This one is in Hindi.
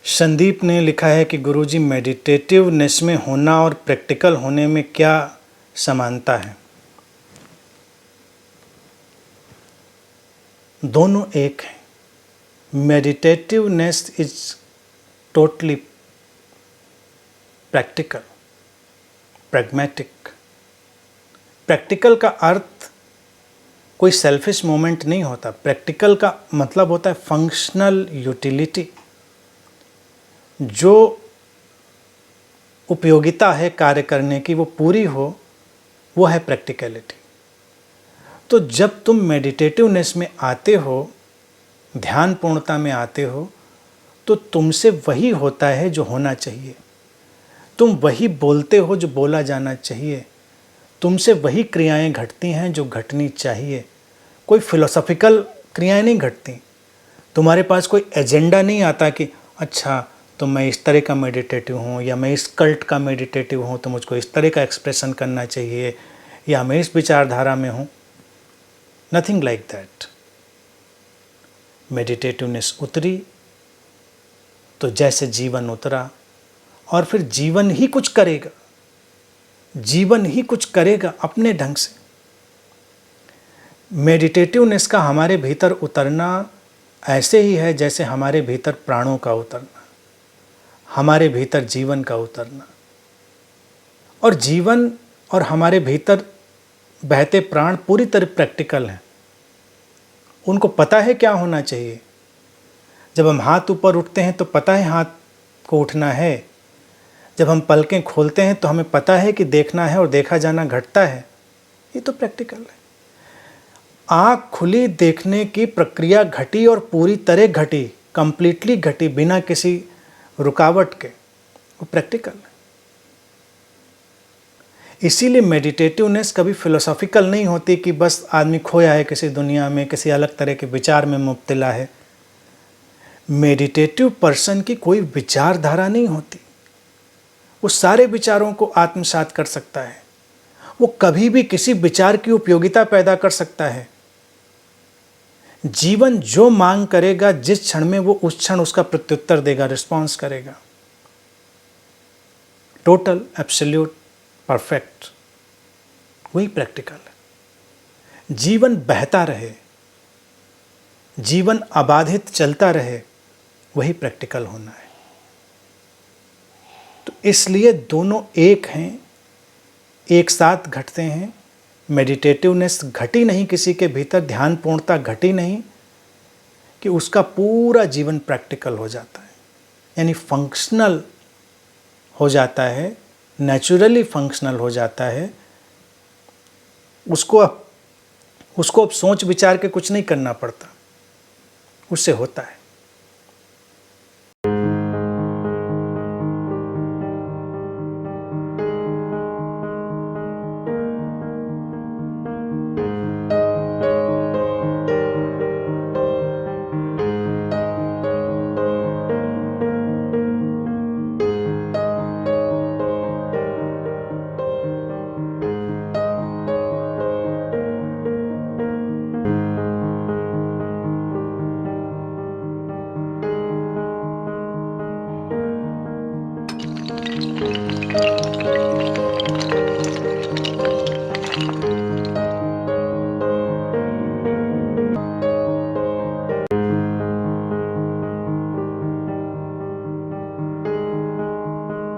संदीप ने लिखा है कि गुरुजी मेडिटेटिवनेस में होना और प्रैक्टिकल होने में क्या समानता है? दोनों एक हैं। Meditativeness is totally practical, pragmatic. Practical का अर्थ कोई सेल्फिश मोमेंट नहीं होता। प्रैक्टिकल का मतलब होता है फंक्शनल यूटिलिटी। जो उपयोगिता है कार्य करने की वो पूरी हो, वो है प्रैक्टिकलिटी। तो जब तुम मेडिटेटिवनेस में आते हो, ध्यान पूर्णता में आते हो, तो तुमसे वही होता है जो होना चाहिए। तुम वही बोलते हो जो बोला जाना चाहिए। तुमसे वही क्रियाएं घटती हैं जो घटनी चाहिए। कोई फिलोसॉफिकल क्रियाएं नहीं घटती। तुम्हारे पास कोई एजेंडा नहीं आता कि अच्छा तो मैं इस तरह का मेडिटेटिव हूँ, या मैं इस कल्ट का मेडिटेटिव हूँ तो मुझको इस तरह का एक्सप्रेशन करना चाहिए, या मैं इस विचारधारा में हूँ। Nothing like that. मेडिटेटिवनेस उतरी तो जैसे जीवन उतरा, और फिर जीवन ही कुछ करेगा। जीवन ही कुछ करेगा अपने ढंग से। मेडिटेटिवनेस का हमारे भीतर उतरना ऐसे ही है जैसे हमारे भीतर प्राणों का उतरना, हमारे भीतर जीवन का उतरना। और जीवन और हमारे भीतर बहते प्राण पूरी तरह प्रैक्टिकल हैं। उनको पता है क्या होना चाहिए। जब हम हाथ ऊपर उठते हैं तो पता है हाथ को उठना है। जब हम पलकें खोलते हैं तो हमें पता है कि देखना है और देखा जाना घटता है। ये तो प्रैक्टिकल है। आँख खुली देखने की प्रक्रिया घटी और पूरी तरह घटी, कंप्लीटली घटी, बिना किसी रुकावट के। वो प्रैक्टिकल है। इसीलिए मेडिटेटिवनेस कभी फिलोसॉफिकल नहीं होती कि बस आदमी खोया है किसी दुनिया में, किसी अलग तरह के विचार में मुब्तला है। मेडिटेटिव पर्सन की कोई विचारधारा नहीं होती। वो सारे विचारों को आत्मसात कर सकता है। वो कभी भी किसी विचार की उपयोगिता पैदा कर सकता है। जीवन जो मांग करेगा, जिस क्षण में, वो उस क्षण उसका प्रत्युत्तर देगा, रिस्पॉन्स करेगा। टोटल, एब्सोल्यूट, परफेक्ट, वही प्रैक्टिकल है। जीवन बहता रहे, जीवन अबाधित चलता रहे, वही प्रैक्टिकल होना है। तो इसलिए दोनों एक हैं, एक साथ घटते हैं। मेडिटेटिवनेस घटी नहीं किसी के भीतर, ध्यान पूर्णता घटी नहीं कि उसका पूरा जीवन प्रैक्टिकल हो जाता है, यानी फंक्शनल हो जाता है, नेचुरली फंक्शनल हो जाता है। उसको अब सोच विचार के कुछ नहीं करना पड़ता, उससे होता है।